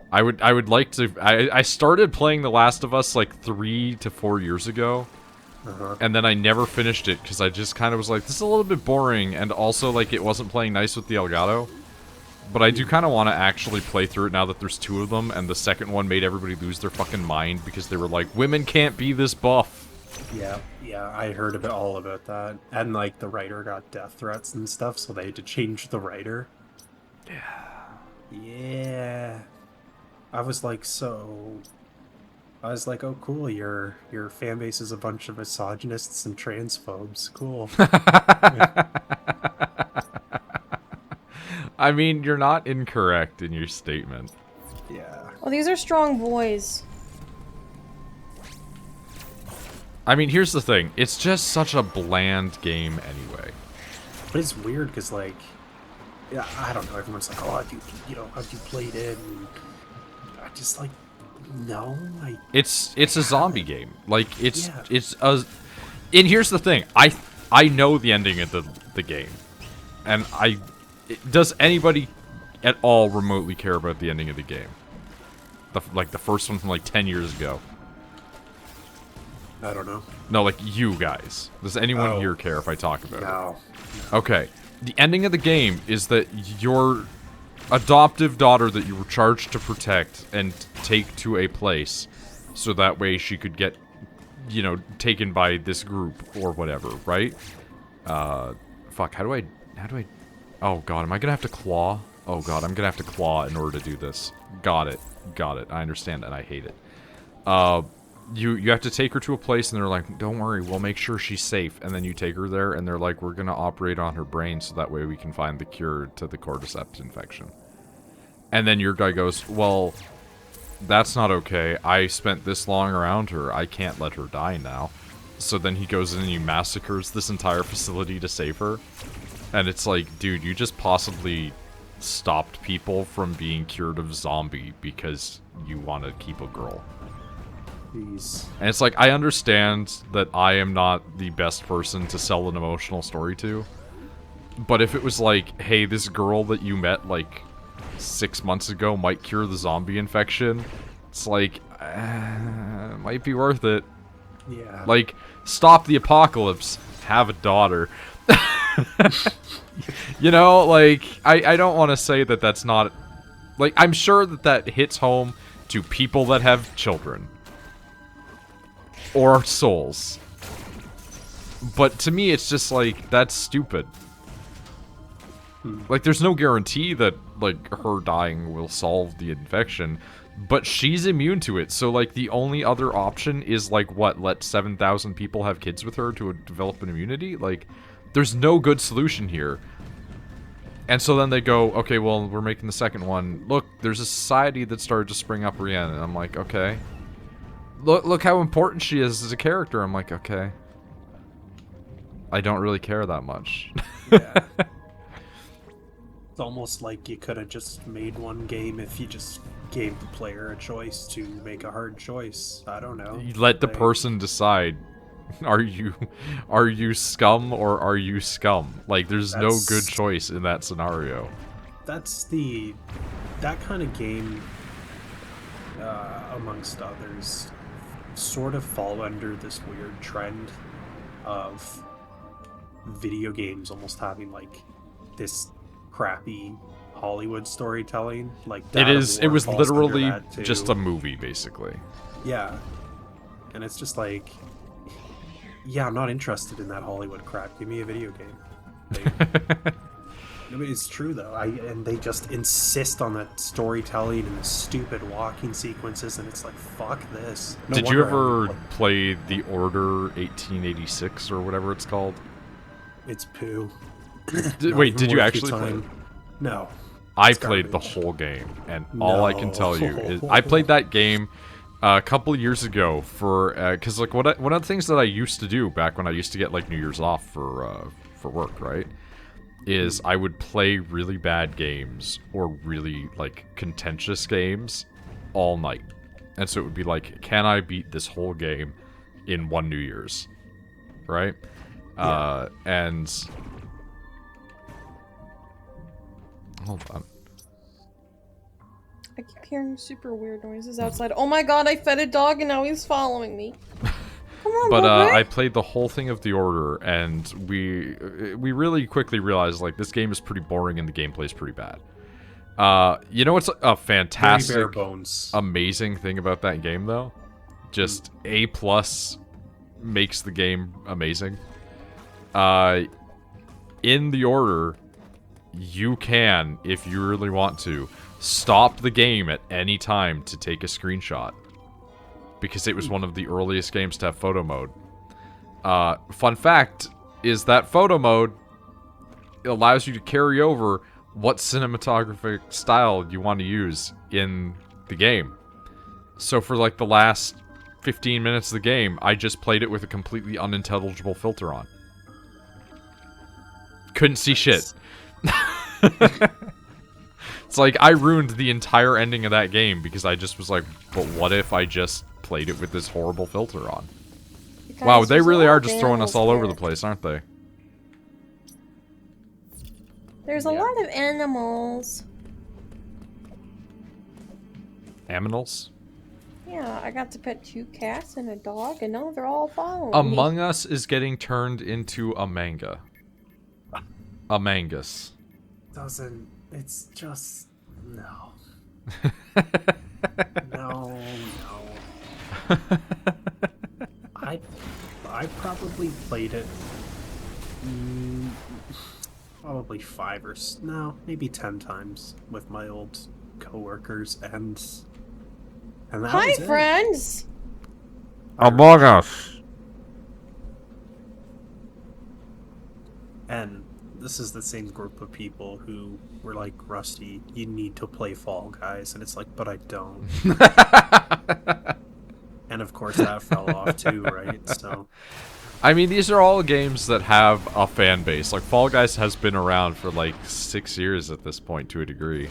I would like to. I started playing The Last of Us like 3 to 4 years ago. And then I never finished it because I just kind of was like, this is a little bit boring, and also like it wasn't playing nice with the Elgato. But I do kind of want to actually play through it now that there's 2 of them, and the second one made everybody lose their fucking mind because they were like, women can't be this buff. Yeah, I heard all about that. And like the writer got death threats and stuff, so they had to change the writer. Yeah. I was like, oh cool, your fan base is a bunch of misogynists and transphobes. Cool. I mean, you're not incorrect in your statement. Yeah. Well, these are strong boys. I mean, here's the thing. It's just such a bland game anyway. But it's weird because, like, yeah, I don't know. Everyone's like, oh, have you played it? And I just like, no. It's a zombie game. Like, it's a. And here's the thing. I know the ending of the game, and does anybody at all remotely care about the ending of the game? Like the first one from like 10 years ago. I don't know. No, like you guys. Does anyone here care if I talk about it? No. Okay. The ending of the game is that your adoptive daughter that you were charged to protect and take to a place so that way she could get, you know, taken by this group or whatever, right? Fuck, how do I... Oh god, am I gonna have to claw? Oh god, I'm gonna have to claw in order to do this. Got it. I understand and I hate it. You have to take her to a place and they're like, don't worry, we'll make sure she's safe. And then you take her there and they're like, we're gonna operate on her brain so that way we can find the cure to the cordyceps infection. And then your guy goes, well, that's not okay. I spent this long around her. I can't let her die now. So then he goes in and he massacres this entire facility to save her. And it's like, dude, you just possibly stopped people from being cured of zombie because you want to keep a girl. Jeez. And it's like, I understand that I am not the best person to sell an emotional story to. But if it was like, hey, this girl that you met like 6 months ago might cure the zombie infection, it's like, it might be worth it. Yeah. Like, stop the apocalypse, have a daughter. You know, like, I don't want to say that that's not... Like, I'm sure that hits home to people that have children. Or souls. But to me, it's just like, that's stupid. Like, there's no guarantee that, like, her dying will solve the infection. But she's immune to it, so, like, the only other option is, like, what, let 7,000 people have kids with her to develop an immunity? Like, there's no good solution here. And so then they go, okay, well, we're making the second one. Look, there's a society that started to spring up again. And I'm like, okay. look how important she is as a character. I'm like, okay. I don't really care that much. Yeah. It's almost like you could have just made one game if you just gave the player a choice to make a hard choice. I don't know. You let the person decide. Are you scum or are you scum? Like, there's no good choice in that scenario. That kind of game, amongst others, sort of fall under this weird trend of video games almost having like this crappy Hollywood storytelling. Like it was literally just a movie, basically. Yeah, and it's just like, yeah, I'm not interested in that Hollywood crap. Give me a video game. Like, I mean, it's true though. And they just insist on that storytelling and the stupid walking sequences, and it's like, fuck this. Did you ever play The Order 1886 or whatever it's called? It's poo. Wait, did you actually play it? No. I played the whole game, and all I can tell you is I played that game a couple of years ago for because like one of the things that I used to do back when I used to get like New Year's off for work, right? Is I would play really bad games or really like contentious games all night, and so it would be like, can I beat this whole game in one New Year's, right? Yeah. And hold on. I keep hearing super weird noises outside. Oh my god, I fed a dog and now he's following me. Come on, but Bobby. I played the whole thing of The Order, and we really quickly realized like this game is pretty boring and the gameplay is pretty bad. You know what's a fantastic, bare bones, amazing thing about that game though? Just A+ makes the game amazing. In The Order, you can, if you really want to, stop the game at any time to take a screenshot. Because it was one of the earliest games to have photo mode. Fun fact is that photo mode allows you to carry over what cinematographic style you want to use in the game. So for like the last 15 minutes of the game, I just played it with a completely unintelligible filter on. Couldn't see shit. It's like I ruined the entire ending of that game because I just was like, but what if I just played it with this horrible filter on? Wow, they really are just throwing us all over the place, aren't they? There's a lot of animals. Aminals? Yeah, I got to pet 2 cats and a dog, and now they're all following Among me. Us is getting turned into a manga. A mangus. It's just... No. No. I probably played it probably 5 or maybe 10 times with my old coworkers, and that Hi, was it. friends. Among Us. And this is the same group of people who were like, Rusty, you need to play Fall Guys, and it's like, but I don't. And of course that fell off too, right? So I mean, these are all games that have a fan base. Like, Fall Guys has been around for like 6 years at this point to a degree.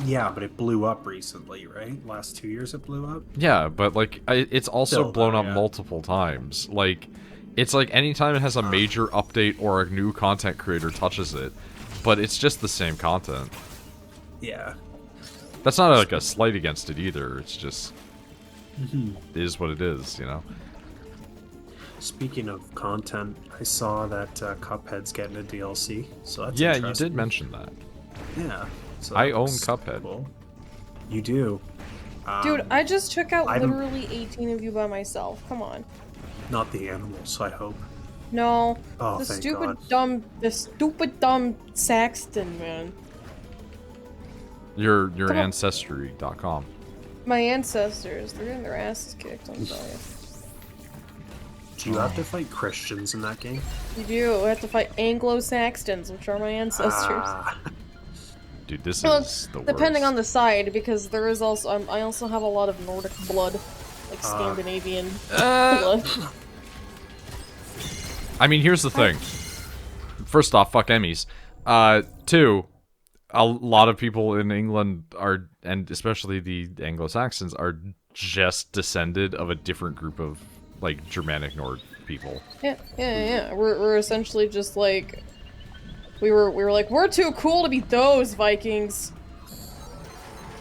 yeah, but it blew up recently, right? Last 2 years it blew up. Yeah, but like, it's also Still, blown up yeah. multiple times. Like, it's like anytime it has a major update or a new content creator touches it, but it's just the same content. Yeah. That's not like a slight against it either. It's just it is what it is, you know. Speaking of content, I saw that Cuphead's getting a DLC, so that's Yeah, you interesting. did mention that. Yeah. So I that own looks Cuphead. cool. You do. Dude, I just took out I'm- literally 18 of you by myself. Come on. Not the animals, I hope. No. Oh, the thank stupid God. dumb Saxton, man. Your Come on. ancestry.com. My ancestors, they're getting their asses kicked, I'm telling you. Do you have to fight Christians in that game? You do. I have to fight Anglo-Saxons, which are my ancestors. Ah. Dude, this Well, is the worst. depending on the side, because there is also I also have a lot of Nordic blood, like Scandinavian. I mean, here's the thing. First off, fuck Emmys. Two, a lot of people in England are, and especially the Anglo-Saxons, are just descended of a different group of, like, Germanic Nord people. Yeah. We're essentially just like, we were like, we're too cool to be those Vikings.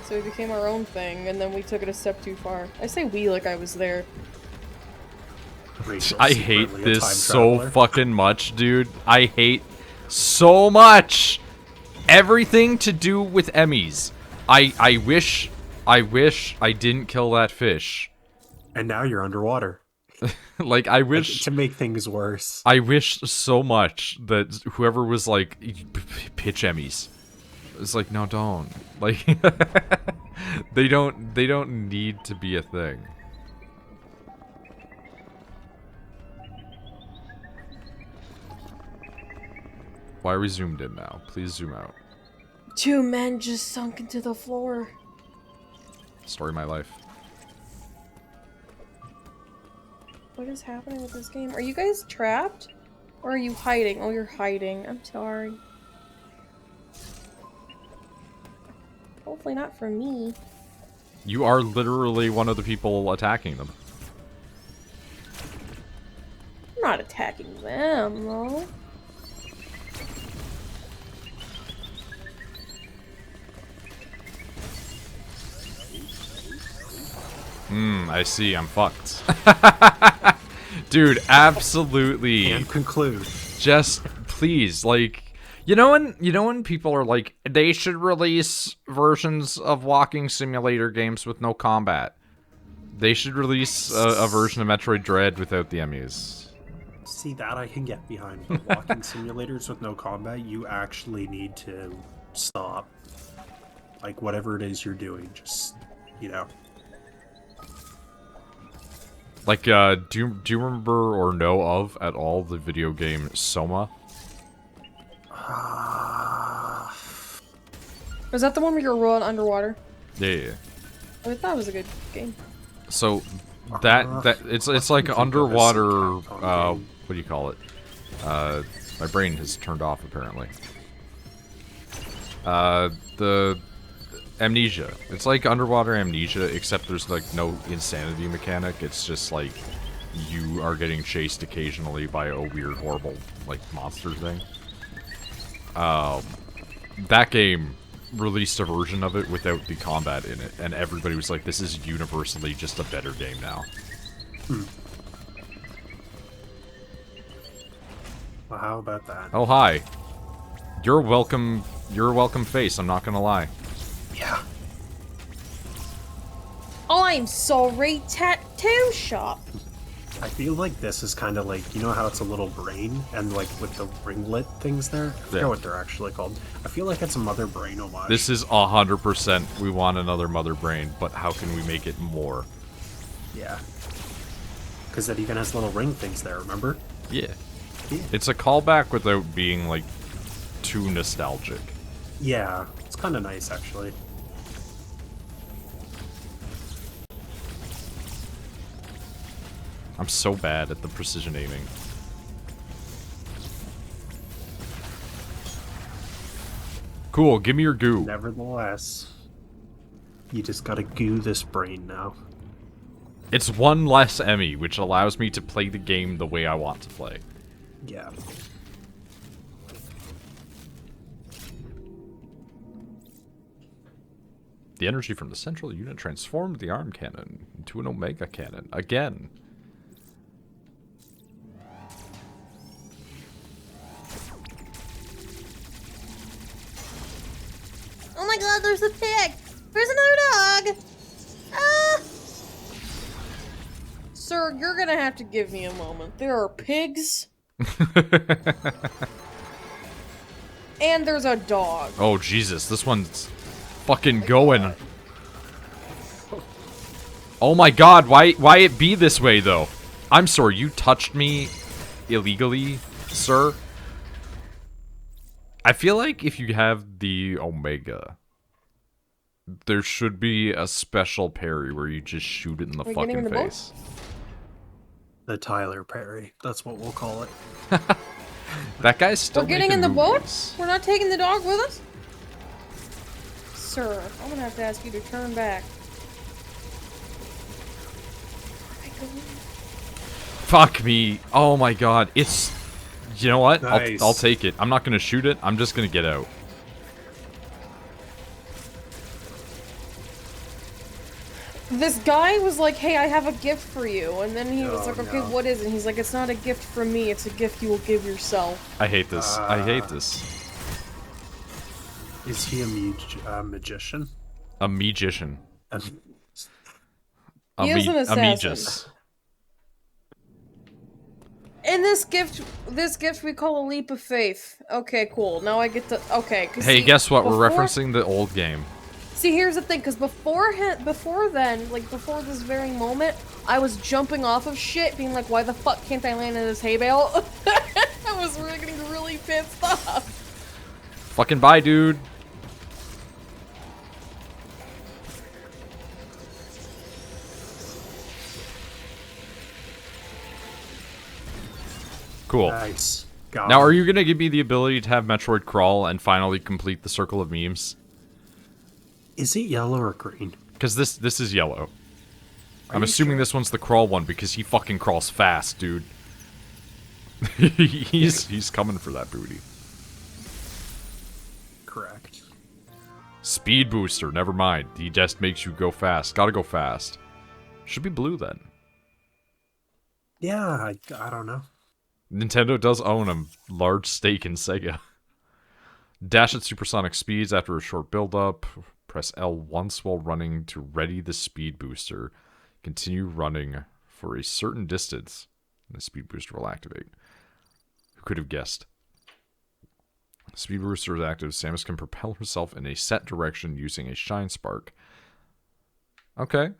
So we became our own thing, and then we took it a step too far. I say we like I was there. Rachel's I hate secretly a this time so traveler. fucking much, dude. I hate so much everything to do with E.M.M.I.s. I wish I didn't kill that fish. And now you're underwater. Like, I wish... To make things worse. I wish so much that whoever was like, pitch E.M.M.I.s. It's like, no, don't. Like, they don't need to be a thing. Why are we zoomed in now? Please zoom out. 2 men just sunk into the floor. Story of my life. What is happening with this game? Are you guys trapped? Or are you hiding? Oh, you're hiding. I'm sorry. Hopefully not from me. You are literally one of the people attacking them. I'm not attacking them, though. I see. I'm fucked. Dude, absolutely. And conclude. Just please, like, you know when people are like, they should release versions of walking simulator games with no combat. They should release a version of Metroid Dread without the E.M.M.I.s. See, that I can get behind. But walking simulators with no combat, you actually need to stop. Like, whatever it is you're doing, just, you know. Like, do you remember or know of at all the video game Soma? Was that the one where you're rolling underwater? Yeah. I thought it was a good game. So that it's like underwater. What do you call it? My brain has turned off apparently. The Amnesia. It's like underwater Amnesia, except there's like no insanity mechanic. It's just like you are getting chased occasionally by a weird, horrible, like, monster thing. That game released a version of it without the combat in it, and everybody was like, this is universally just a better game now. Well, how about that? Oh, hi. You're welcome face, I'm not gonna lie. Yeah. I'm sorry, tattoo shop. I feel like this is kind of like, you know how it's a little brain, and like with the ringlet things there? I forget what they're actually called. I feel like it's a Mother Brain homage. This is 100% we want another Mother Brain, but how can we make it more? Yeah. Because it even has little ring things there, remember? Yeah. It's a callback without being, like, too nostalgic. Yeah, it's kind of nice, actually. I'm so bad at the precision aiming. Cool, give me your goo. Nevertheless, you just gotta goo this brain now. It's one less E.M.M.I., which allows me to play the game the way I want to play. Yeah. The energy from the central unit transformed the arm cannon into an Omega cannon. Again. Oh my god, there's a pig! There's another dog! Ah! Sir, you're gonna have to give me a moment. There are pigs. And there's a dog. Oh, Jesus. This one's fucking going. Oh my god, why it be this way, though? I'm sorry, you touched me illegally, sir? I feel like if you have the Omega, There should be a special parry where you just shoot it in the fucking face. The Tyler Perry. That's what we'll call it. That guy's still We're getting in making the movies. boat? We're not taking the dog with us? Sir, I'm gonna have to ask you to turn back. Fuck me. Oh my god. It's... You know what? Nice. I'll take it. I'm not gonna shoot it. I'm just gonna get out. This guy was like, hey, I have a gift for you. And then he was Oh, like, okay, no. what is it? And he's like, it's not a gift from me. It's a gift you will give yourself. I hate this. I hate this. Is he a magician? A magician. He is an assassin. Magus. And this gift we call a leap of faith. Okay, cool. Now I get to, okay. 'Cause Hey, see, guess what? We're before- referencing the old game. See, here's the thing, because before then, like, before this very moment, I was jumping off of shit, being like, why the fuck can't I land in this hay bale? I was really getting really pissed off. Fucking bye, dude. Cool. Nice. Got Now, him. are you gonna give me the ability to have Metroid crawl and finally complete the circle of memes? Is it yellow or green? Because this is yellow. I'm you assuming sure? this one's the crawl one because he fucking crawls fast, dude. he's coming for that booty. Correct. Speed booster, never mind. He just makes you go fast. Gotta go fast. Should be blue then. Yeah, I don't know. Nintendo does own a large stake in Sega. Dash at supersonic speeds after a short build-up. Press L once while running to ready the speed booster. Continue running for a certain distance, and the speed booster will activate. Who could have guessed? Speed booster is active. Samus can propel herself in a set direction using a shine spark. Okay.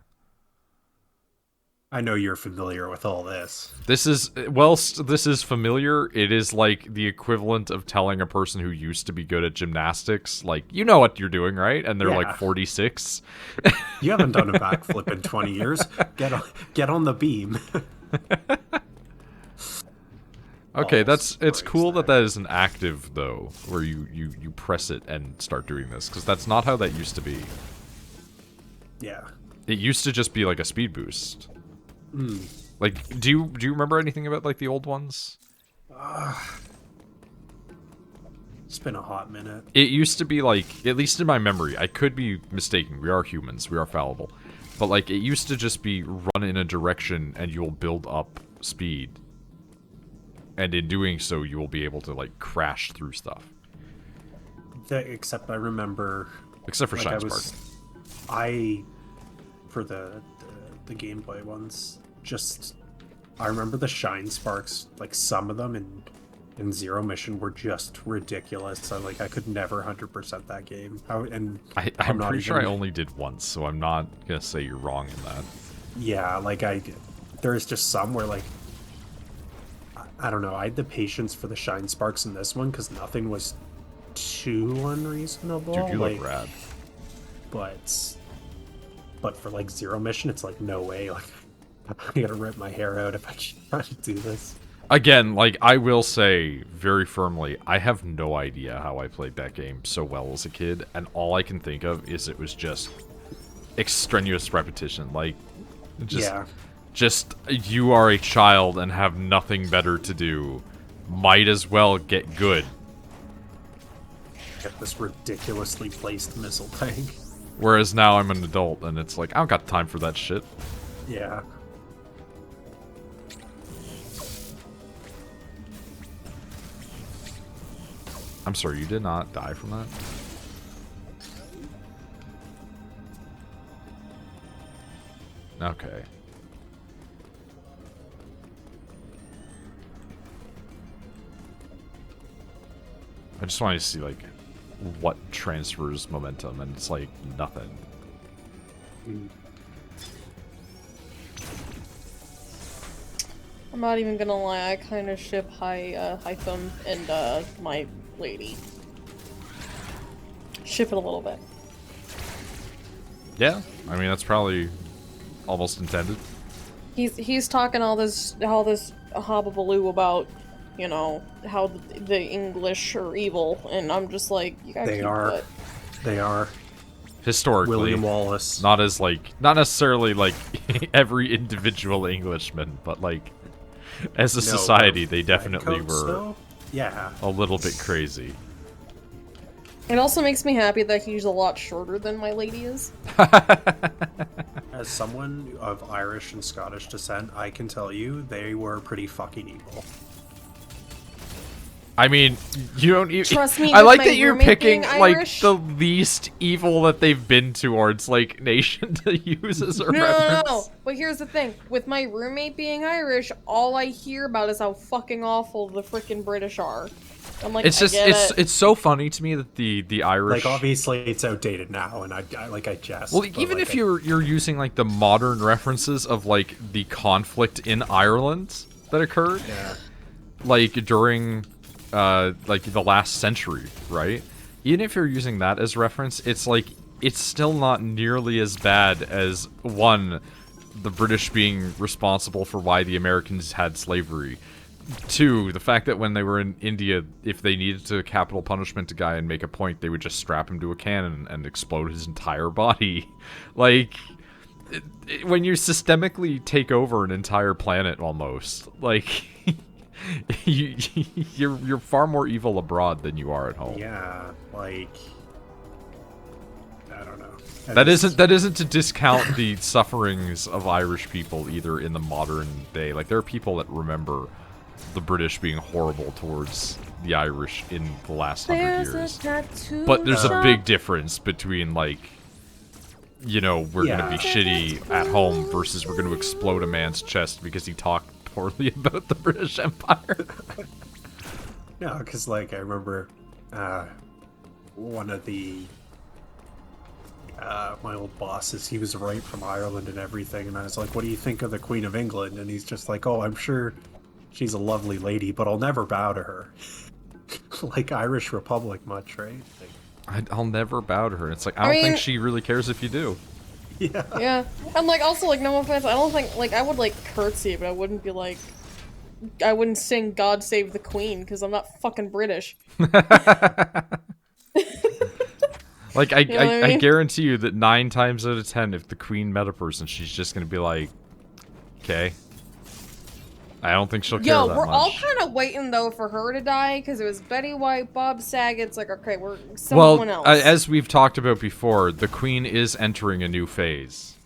I know you're familiar with all this. This is, well, this is familiar. It is like the equivalent of telling a person who used to be good at gymnastics, like, you know what you're doing, right? And they're Yeah. like 46. You haven't done a backflip in 20 years. Get on the beam. Okay, Balls it's breaks cool there. that is an active, though, where you press it and start doing this, because that's not how that used to be. Yeah. It used to just be like a speed boost. Hmm. Like, do you remember anything about, like, the old ones? It's been a hot minute. It used to be like, at least in my memory, I could be mistaken, we are humans, we are fallible, but like, it used to just be run in a direction and you'll build up speed. And in doing so, you will be able to, like, crash through stuff. Except I remember... Except for like, Shine Spark. For the Game Boy ones, I remember the Shine Sparks, like, some of them in Zero Mission were just ridiculous. So, like, I could never 100% that game. I'm pretty sure I only did once, so I'm not gonna say you're wrong in that. Yeah, like, there's just some where, like, I don't know, I had the patience for the Shine Sparks in this one, because nothing was too unreasonable. Dude, you like, look rad. But for, like, Zero Mission, it's like, no way, like, I gotta rip my hair out if I try to do this. Again, like, I will say very firmly, I have no idea how I played that game so well as a kid, and all I can think of is it was just extraneous repetition. Like, just you are a child and have nothing better to do. Might as well get good. Get this ridiculously placed missile tank. Whereas now I'm an adult, and it's like, I don't got time for that shit. Yeah. I'm sorry, you did not die from that? Okay. I just wanted to see, like, what transfers momentum, and it's like, nothing. I'm not even gonna lie, I kind of ship Hytham and my lady. Ship it a little bit. Yeah, I mean that's probably almost intended. He's talking all this hobbabaloo about, you know, how the English are evil, and I'm just like, you gotta keep that. They are. Historically, William Wallace. not necessarily like every individual Englishman, but like as a society, they definitely were though? Yeah. a little bit crazy. It also makes me happy that he's a lot shorter than my lady is. As someone of Irish and Scottish descent, I can tell you they were pretty fucking evil. I mean, you don't even. Trust me, I like my that you're roommate picking being like Irish. the least evil that they've been towards like nation to use as a reference. No. But here's the thing: with my roommate being Irish, all I hear about is how fucking awful the freaking British are. I'm like, It's just it's so funny to me that the Irish, like, obviously it's outdated now, and I jest. well, but, even like, if you're using like the modern references of like the conflict in Ireland that occurred, yeah. like during like the last century, right? Even if you're using that as reference, it's like it's still not nearly as bad as one, the British being responsible for why the Americans had slavery. Two, the fact that when they were in India, if they needed to capital punishment a guy and make a point, they would just strap him to a cannon and explode his entire body. Like, when you systemically take over an entire planet, almost, like, you're far more evil abroad than you are at home. Yeah, like, I don't know. That isn't to discount the sufferings of Irish people either in the modern day. Like, there are people that remember the British being horrible towards the Irish in the last 100 years. But there's a big difference between, like, you know, we're gonna be shitty at home versus we're gonna explode a man's chest because he talked poorly about the British Empire. No, because, like, I remember one of the my old bosses, he was right from Ireland and everything, and I was like, what do you think of the Queen of England? And he's just like, oh, I'm sure she's a lovely lady, but I'll never bow to her. Like Irish Republic much, right? Like, I'll never bow to her. It's like, I don't think she really cares if you do. yeah. Yeah. And, like, also, like, no offense, I don't think, like, I would, like, curtsy, but I wouldn't be, like, I wouldn't sing God Save the Queen, because I'm not fucking British. Like, You know what I I mean? guarantee you that 9 times out of 10, if the Queen met a person, she's just gonna be like, okay. I don't think she'll care that much. We're all kind of waiting, though, for her to die, because it was Betty White, Bob Saget. It's like, okay, we're someone else. As we've talked about before, the Queen is entering a new phase.